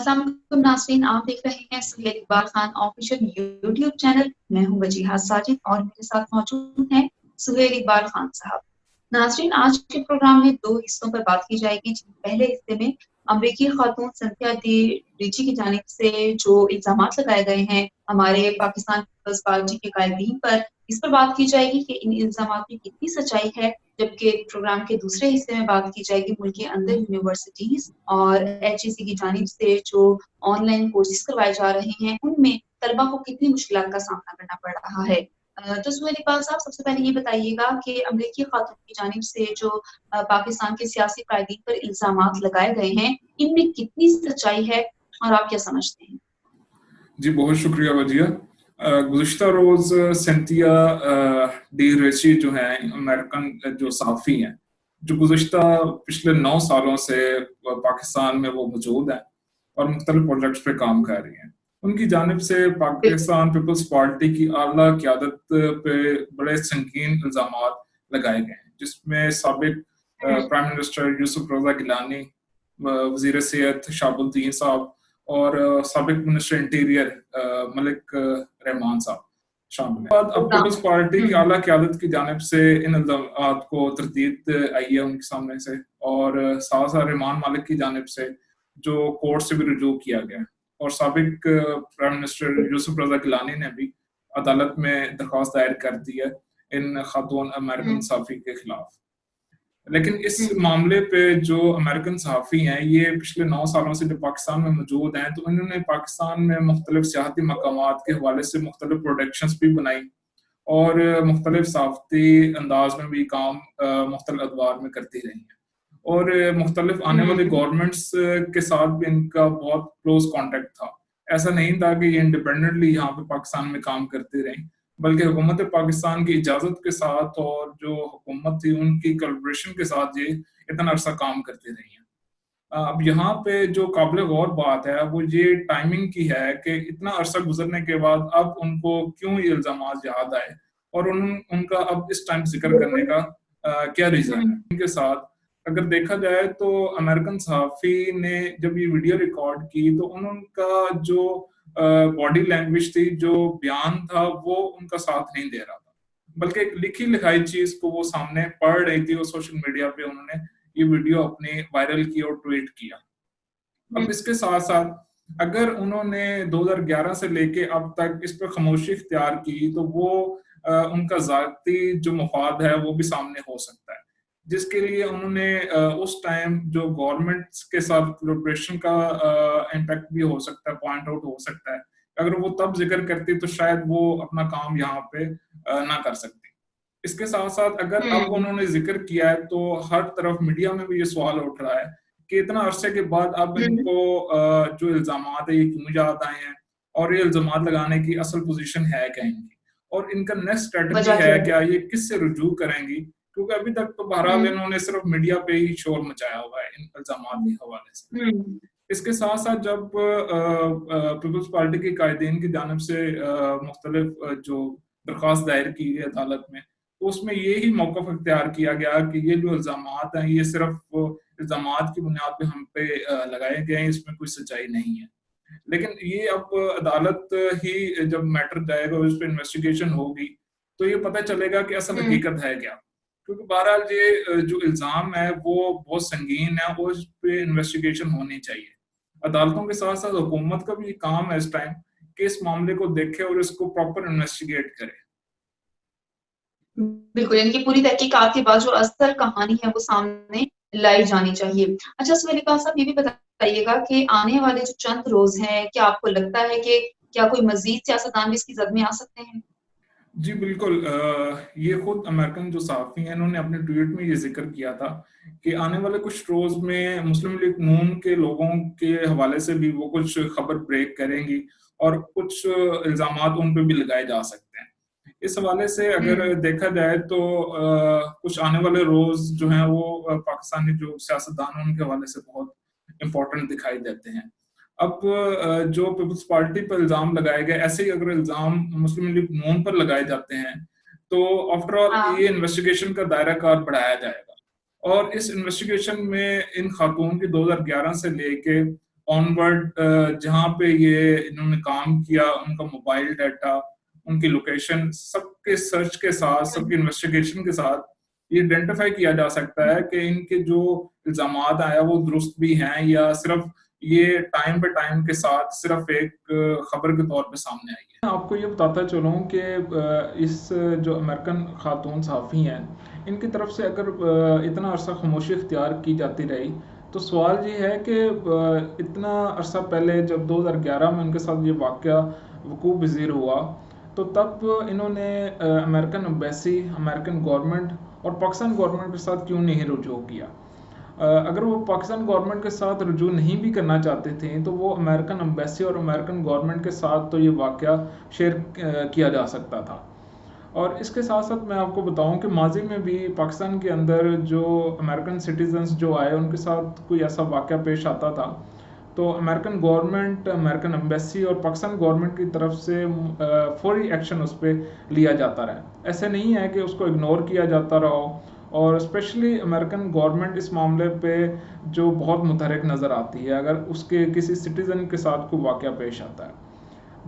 अस्सलाम वालेकुम नाज़रीन, आप देख रहे हैं Suhail Iqbal Khan official YouTube channel. मैं हूं वजीहा साजिद और मेरे साथ मौजूद हैं सुहेल इकबाल खान साहब। नाज़रीन, आज के प्रोग्राम में 2 हिस्सों पर बात की जाएगी। पहले हिस्से में अमेरिकी खातून सिंथिया डी रिची की जानिब से जो इल्जामात लगाए गए हैं हमारे पाकिस्तान पीपल्स पार्टी के कायदीन पर, इस पर बात की जाएगी कि इन इल्जामात में कितनी सच्चाई है। जबकि प्रोग्राम के दूसरे हिस्से में बात की जाएगी मुल्क के अंदर यूनिवर्सिटीज और एचईसी की जानिब से जो ऑनलाइन कोर्सेज करवाए जा रहे हैं उनमें तलबा को कितनी मुश्किलात का सामना करना पड़ रहा है। तो सुहेल इकबाल साहब, सबसे पहले ये बताइएगा कि अमेरिकी खातून की जानिब से जो पाकिस्तान के सियासी कायदीन पर इल्जामात लगाए गए हैं, इनमें कितनी सच्चाई है और आप क्या समझते हैं? जी बहुत शुक्रिया वजिया। गुज़िश्ता रोज सिंथिया डी रिची जो हैं अमेरिकन जो सहाफ़ी हैं, जो गुज़िश्ता पिछले 9 सालों से पाकिस्तान में वो मौजूद हैं और मुख्तलिफ प्रोजेक्ट्स पे काम कर रही हैं। उनकी जानिब से पाकिस्तान पीपल्स पार्टी की आला क़यादत पे बड़े संगीन इल्ज़ामात लगाए गए हैं, जिसमें साबिक प्राइम मिनिस्टर यूसुफ रज़ा गिलानी, वज़ीर सेहत शहाबुद्दीन साहब और साबिक मिनिस्टर इंटीरियर मलिक रहमान साहब शामिल हैं। अब पीपल्स पार्टी की आला क़यादत की जानिब से इन इल्ज़ामात को तरदीद आई है उनके सामने से, और साथ रहमान मालिक की जानिब से जो कोर्ट से भी रुजू किया गया, और साबिक प्राइम मिनिस्टर यूसुफ रज़ा गिलानी ने भी अदालत में दरख्वास्त दायर कर दी है इन खातून अमेरिकन सहाफ़ी के खिलाफ। लेकिन इस मामले पे जो अमेरिकन सहाफ़ी हैं, ये पिछले 9 सालों से जो पाकिस्तान में मौजूद हैं, तो इन्होंने पाकिस्तान में मुख्तलिफ सियाहती मकामात के हवाले से मुख्तलिफ प्रोडक्शंस भी बनाई और मुख्तलिफ सहाफ़ती अंदाज में भी काम मुख्तलिफ अदवार में करती रही हैं, और मुख्तलिफ आने वाली गवर्नमेंट्स के साथ भी इनका बहुत क्लोज कॉन्टेक्ट था। ऐसा नहीं था कि ये इंडिपेंडेंटली यहाँ पे पाकिस्तान में काम करती रहीं, बल्कि हुकूमत पाकिस्तान की इजाज़त के साथ और जो हुकूमत थी उनकी कोलैबोरेशन के साथ ये इतना अरसा काम करती रही हैं। अब यहाँ पे जो काबिल गौर बात है वो ये टाइमिंग की है कि इतना अरसा गुजरने के बाद अब उनको क्यों ये इल्ज़ामात याद आए और उनका अब इस टाइम जिक्र करने का क्या रीज़न है। इनके साथ अगर देखा जाए तो अमेरिकन सहाफ़ी ने जब ये वीडियो रिकॉर्ड की तो उनका जो बॉडी लैंग्वेज थी, जो बयान था, वो उनका साथ नहीं दे रहा था, बल्कि एक लिखी लिखाई चीज को वो सामने पढ़ रही थी और सोशल मीडिया पे उन्होंने ये वीडियो अपने वायरल की और ट्वीट किया। अब इसके साथ साथ अगर उन्होंने 2011 से लेके अब तक इस पर खामोशी इख्तियार की तो वो उनका ज़ाती जो मफाद है वो भी सामने हो सकता है, जिसके लिए उन्होंने उस टाइम जो गवर्नमेंट के साथ कोलैबोरेशन का इम्पैक्ट भी हो सकता है, पॉइंट आउट हो सकता है। अगर वो तब जिक्र करती तो शायद वो अपना काम यहाँ पे ना कर सकती। इसके साथ साथ अगर अब उन्होंने जिक्र किया है तो हर तरफ मीडिया में भी ये सवाल उठ रहा है कि इतना अरसे के बाद अब इनको जो इल्जामात है ये क्यों याद आए हैं, और ये इल्जामात लगाने की असल पोजीशन है क्या इनकी, और इनका नेक्स्ट स्ट्रेटजी है क्या, ये किससे रुजू करेंगी, क्योंकि अभी तक तो बहरहाल इन्होंने सिर्फ मीडिया पे ही शोर मचाया हुआ है इन इल्जामात के हवाले से। इसके साथ साथ जब पीपल्स पार्टी के कायदीन की जानिब से मुख्तलिफ जो दरख्वास्त दायर की गई अदालत में, तो उसमें ये ही मौक़िफ़ इख्तियार किया गया कि ये जो इल्जामात हैं ये सिर्फ इल्जामात की बुनियाद पे हम पे लगाए गए हैं, इसमें कोई सच्चाई नहीं है। लेकिन ये अब अदालत ही जब मैटर जाएगा और इस पर इन्वेस्टिगेशन होगी तो ये पता चलेगा कि असल हकीकत है क्या, क्योंकि बहरहाल ये जो इल्ज़ाम है वो बहुत संगीन है और इस पे इन्वेस्टिगेशन होनी चाहिए। अदालतों के साथ साथ हुकूमत का भी काम है इस टाइम कि इस मामले को देखे और इसको प्रॉपर इन्वेस्टिगेट करे। बिल्कुल, इनकी पूरी तहकीकात के बाद जो असल कहानी है वो सामने लाई जानी चाहिए। अच्छा सुहेल इकबाल साहब, ये भी बताइएगा कि आने वाले जो चंद रोज हैं, क्या आपको लगता है कि क्या कोई मजीद सियासतदान भी इसकी जद में आ सकते हैं? जी बिल्कुल, ये खुद अमेरिकन जो सहाफ़ी हैं इन्होंने अपने ट्वीट में ये जिक्र किया था कि आने वाले कुछ रोज में मुस्लिम लीग नून के लोगों के हवाले से भी वो कुछ खबर ब्रेक करेंगी और कुछ इल्ज़ामात उन पे भी लगाए जा सकते हैं। इस हवाले से अगर देखा जाए तो कुछ आने वाले रोज जो हैं वो पाकिस्तानी जो सियासतदान उनके हवाले से बहुत इम्पोर्टेंट दिखाई देते हैं। अब जो पीपल्स पार्टी पर इल्जाम लगाए गए, ऐसे ही अगर इल्जाम मुस्लिम लीग नून पर लगाए जाते हैं तो आफ्टर ऑल ये इन्वेस्टिगेशन का दायरा कार बढ़ाया जाएगा, और इस इन्वेस्टिगेशन में इन खातून की 2011 से लेके ऑनवर्ड जहाँ पे ये इन्होंने काम किया, उनका मोबाइल डाटा, उनकी लोकेशन, सबके सर्च के साथ, सबके इन्वेस्टिगेशन के साथ ये आइडेंटिफाई किया जा सकता है कि इनके जो इल्जामात आया वो दुरुस्त भी हैं या सिर्फ ये टाइम पे टाइम के साथ सिर्फ एक खबर के तौर पे सामने आई है। आपको ये बताता चलूँ कि इस जो अमेरिकन खातून सहाफ़ी हैं, इनकी तरफ से अगर इतना अरसा खामोशी इख्तियार की जाती रही, तो सवाल ये है कि इतना अरसा पहले जब 2011 में उनके साथ ये वाक़या वकूअ पज़ीर हुआ, तो तब इन्होंने अमेरिकन एम्बेसी, अमेरिकन गवर्नमेंट और पाकिस्तान गवर्नमेंट के साथ क्यों नहीं रुजू किया? अगर वो पाकिस्तान गवर्नमेंट के साथ रुजू नहीं भी करना चाहते थे, तो वो अमेरिकन एम्बेसी और अमेरिकन गवर्नमेंट के साथ तो ये वाक़या शेयर किया जा सकता था। और इसके साथ साथ मैं आपको बताऊं कि माजी में भी पाकिस्तान के अंदर जो अमेरिकन सिटीजन्स जो आए, उनके साथ कोई ऐसा वाक़या पेश आता था, तो अमेरिकन गवर्नमेंट, अमेरिकन एम्बेसी और पाकिस्तान गवर्नमेंट की तरफ से फौरी एक्शन उस पर लिया जाता रहा। ऐसे नहीं है कि उसको इग्नोर किया जाता रहा हो, और स्पेशली अमेरिकन गवर्नमेंट इस मामले पे जो बहुत मुतहरिक नज़र आती है अगर उसके किसी सिटीज़न के साथ कोई वाक़या पेश आता है।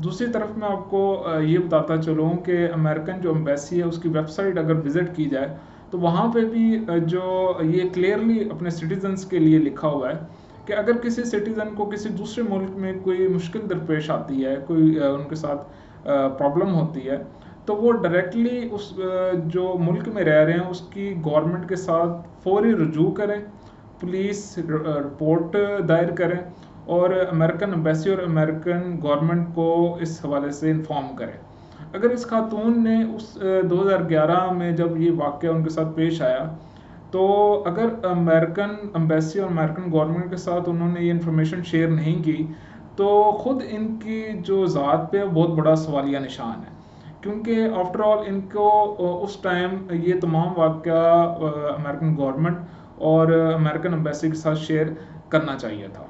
दूसरी तरफ मैं आपको ये बताता चलूँ कि अमेरिकन जो एम्बेसी है उसकी वेबसाइट अगर विज़िट की जाए, तो वहाँ पे भी जो ये क्लियरली अपने सिटीजन्स के लिए लिखा हुआ है कि अगर किसी सिटीज़न को किसी दूसरे मुल्क में कोई मुश्किल दरपेश आती है, कोई उनके साथ प्रॉब्लम होती है, तो वो डायरेक्टली उस जो मुल्क में रह रहे हैं उसकी गवर्नमेंट के साथ फौरी रुजू करें, पुलिस रिपोर्ट दायर करें और अमेरिकन एम्बेसी और अमेरिकन गवर्नमेंट को इस हवाले से इन्फॉर्म करें। अगर इस खातून ने उस 2011 में जब ये वाक़या उनके साथ पेश आया, तो अगर अमेरिकन एम्बेसी और अमेरिकन गवर्नमेंट के साथ उन्होंने ये इन्फॉर्मेशन शेयर नहीं की, तो ख़ुद इनकी जो ज़ात पे बहुत बड़ा सवालिया निशान है, क्योंकि आफ्टर ऑल इनको उस टाइम ये तमाम वाक़या अमेरिकन गवर्नमेंट और अमेरिकन एम्बेसी के साथ शेयर करना चाहिए था।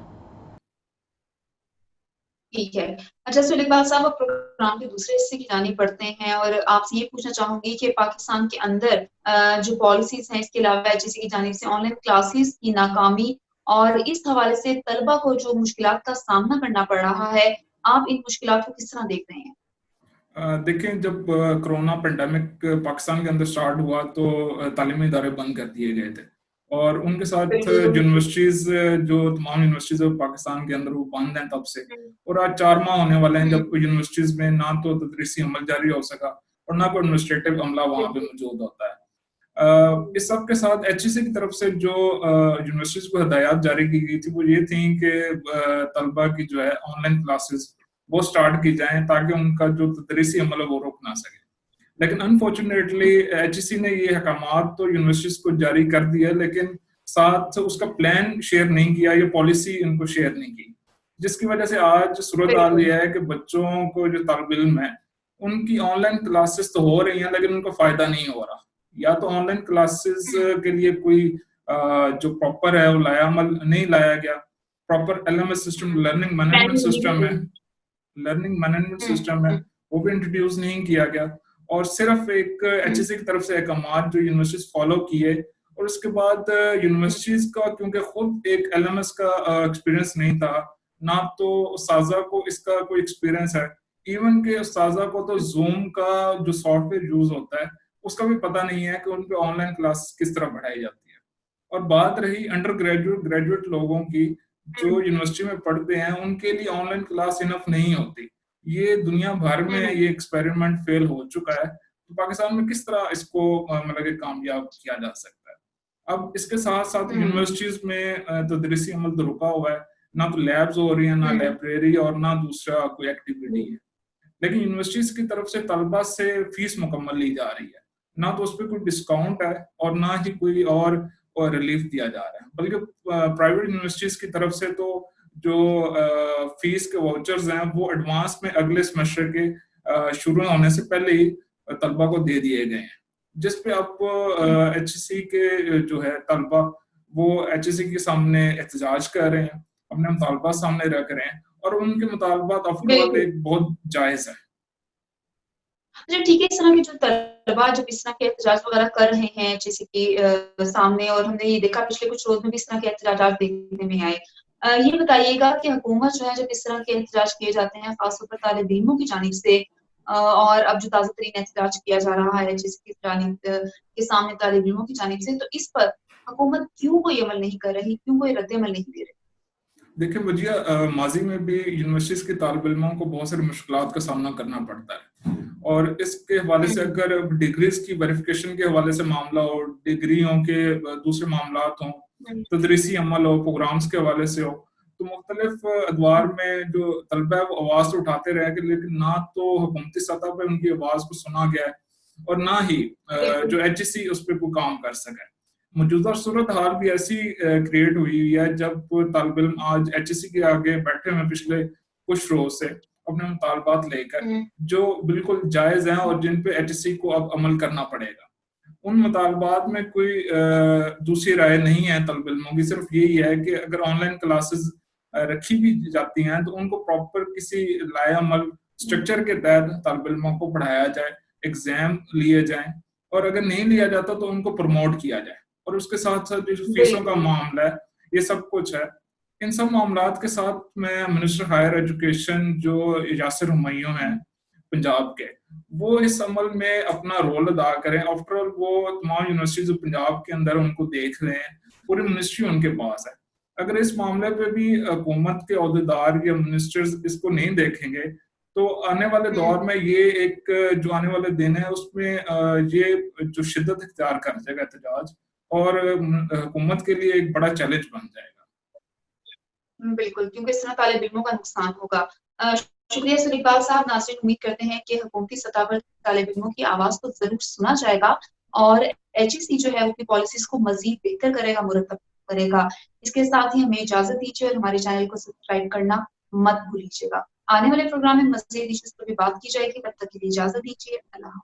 ठीक है। अच्छा सुहेल इकबाल साहब, अब प्रोग्राम के दूसरे हिस्से की जानिब बढ़ते हैं और आपसे ये पूछना चाहूंगी कि पाकिस्तान के अंदर जो पॉलिसीज हैं, इसके अलावा एचईसी की जानिब से ऑनलाइन क्लासेस की नाकामी और इस हवाले से तलबा को जो मुश्किलात का सामना करना पड़ रहा है, आप इन मुश्किलात को किस तरह देख रहे हैं? देखें, जब कोरोना पेंडेमिक पाकिस्तान के अंदर स्टार्ट हुआ तो तालीमी इदारे बंद कर दिए गए थे और उनके साथ यूनिवर्सिटीज, जो तमाम यूनिवर्सिटीज पाकिस्तान के अंदर वो बंद हैं तब से, और आज 4 माह होने वाले हैं जब यूनिवर्सिटीज में ना तो तदरीसी अमल जारी हो सका और ना कोई एडमिनिस्ट्रेटिव अमला वहाँ पे मौजूद होता है। इस सब के साथ एचईसी की तरफ से जो यूनिवर्सिटीज को हदायत जारी की गई थी वो ये थी कि तलबा की जो है ऑनलाइन क्लासेस वो स्टार्ट की जाएं ताकि उनका जो तदरीसी अमल है वो रोक ना सके। लेकिन अनफॉर्चुनेटली एचईसी ने ये हकामात तो यूनिवर्सिटीज को जारी कर दिया, लेकिन साथ उसका प्लान शेयर नहीं किया, ये पॉलिसी इनको शेयर नहीं की, जिसकी वजह से आज सूरत हाल ये है कि बच्चों को जो तालिब इल्म है उनकी ऑनलाइन क्लासेस तो हो रही हैं लेकिन उनको फायदा नहीं हो रहा। या तो ऑनलाइन क्लासेस के लिए कोई जो प्रॉपर है वो नहीं लाया गया, proper LMS system, learning management system है वो भी इंट्रोड्यूस नहीं किया गया, और सिर्फ एक एचईसी की तरफ से अहकामात जो यूनिवर्सिटीज फॉलो किए, और उसके बाद यूनिवर्सिटीज का क्योंकि खुद एक एलएमएस का एक्सपीरियंस नहीं था, ना तो उस्ताजा को इसका कोई एक्सपीरियंस है, इवन के उस्ताजा को तो जूम का जो सॉफ्टवेयर यूज होता है उसका भी पता नहीं है कि उन पे ऑनलाइन क्लास किस तरह बढ़ाई जाती है। और बात रही अंडर ग्रेजुएट लोगों की जो यूनिवर्सिटी में पढ़ते हैं, उनके लिए ऑनलाइन क्लास इनफ नहीं होती। ये दुनिया भर में ये एक्सपेरिमेंट फेल हो चुका है, तो पाकिस्तान में किस तरह इसको मतलब कामयाब किया जा सकता है? अब इसके साथ साथ यूनिवर्सिटीज में तदरीसी अमल तो रुका हुआ है, ना तो लैब्स हो रही है, ना लाइब्रेरी और ना दूसरा कोई एक्टिविटी है। लेकिन यूनिवर्सिटीज की तरफ से तलबा से फीस मुकम्मल ली जा रही है, ना तो उस पर कोई डिस्काउंट है और ना ही कोई और रिलीफ दिया जा रहा है, बल्कि प्राइवेट यूनिवर्सिटीज की तरफ से तो जो फीस के वाउचर्स हैं वो एडवांस में अगले सेमेस्टर के शुरू होने से पहले ही तलबा को दे दिए गए हैं, जिस पे अब एचईसी के जो है तलबा वो एचईसी के सामने एहतजाज कर रहे हैं, अपने मुतालबा सामने रख रहे हैं, और उनके मुतालबात अफरोल एक बहुत जायज है। अच्छा ठीक है, इस तरह के जो तलबा जब इस तरह के एहतजाज वगैरह कर रहे हैं एचईसी के सामने, और हमने ये देखा पिछले कुछ रोज में भी इस तरह के एहतजाजात देखने में आए, ये बताइएगा कि हुकूमत जो है जब इस तरह के एहतजाज किए जाते हैं खासतौर पर तालिब इल्मों की जानिब से, और अब जो ताज़ा तरीन एहतजाज किया जा रहा है जिसकी जानिब के सामने तालिब इल्मों की जानिब से, तो इस पर हुकूमत क्यों कोई अमल नहीं कर रही, क्यों कोई रद्द अमल नहीं दे रही? देखिए वजिया, माजी में भी यूनिवर्सिटीज के तालिब इल्मों को बहुत सारी मुश्किलात का सामना करना पड़ता है, और इसके हवाले से अगर डिग्रीज की वेरिफिकेशन के हवाले से मामला हो, डिग्रियों के दूसरे मामलात हों, तदरीसी अमल हो, प्रोग्राम्स के हवाले से हो, तो मुख्तलिफ अदवार में जो तलबा है वो आवाज़ तो उठाते रहे, लेकिन ना तो हुकूमती सतह पर उनकी आवाज़ को सुना गया है और ना ही जो HEC उस पर कोई काम कर सके। मौजूदा सूरत हाल भी ऐसी क्रिएट हुई है जब तालिब इल्म आज HEC के आगे बैठे हुए पिछले कुछ रोज से अपने मुतालबात लेकर, जो बिल्कुल जायज़ हैं और जिन पे HEC को अब अमल करना पड़ेगा। उन मुतालबात में कोई दूसरी राय नहीं है तालिब इल्मों की, सिर्फ यही है कि अगर ऑनलाइन क्लासेस रखी भी जाती हैं तो उनको प्रॉपर किसी लाएअमल स्ट्रक्चर के तहत तालिब इल्मों को पढ़ाया जाए, एग्जाम लिए जाएं, और अगर नहीं लिया जाता तो उनको प्रमोट किया जाए, और उसके साथ साथ जो फीसों का मामला है, ये सब कुछ है। इन सब मामलात के साथ मैं मिनिस्टर हायर एजुकेशन जो यासिर हुमायूं हैं पंजाब के, वो इस अमल में अपना रोल अदा करें। आफ्टर ऑल वो तमाम यूनिवर्सिटीज पंजाब के अंदर उनको देख रहे हैं, पूरी मिनिस्ट्री उनके पास है। अगर इस मामले पे भी हुकूमत के अहदेदार या मिनिस्टर्स इसको नहीं देखेंगे तो आने वाले दौर में ये एक जो आने वाले दिन है उसमें ये जो शिद्दत इख्तियार कर जाएगा एहतजाज, और हुकूमत के लिए एक बड़ा चैलेंज बन जाएगा। बिल्कुल, क्योंकि इस तरह तालिब इल्मों का नुकसान होगा। शुक्रिया सुर इकबाल साहब। नाज़रीन, उम्मीद करते हैं कि हुकूमती सतह पर तालिब इल्मों की आवाज़ को जरूर सुना जाएगा और HEC जो है अपनी पॉलिसीज को मजीद बेहतर करेगा, मुरतब करेगा। इसके साथ ही हमें इजाजत दीजिए और हमारे चैनल को सब्सक्राइब करना मत भूलिएगा। आने वाले प्रोग्राम में मजीद इश्यूज पर भी बात की जाएगी, तब तक के लिए इजाजत दीजिए। अल्लाह।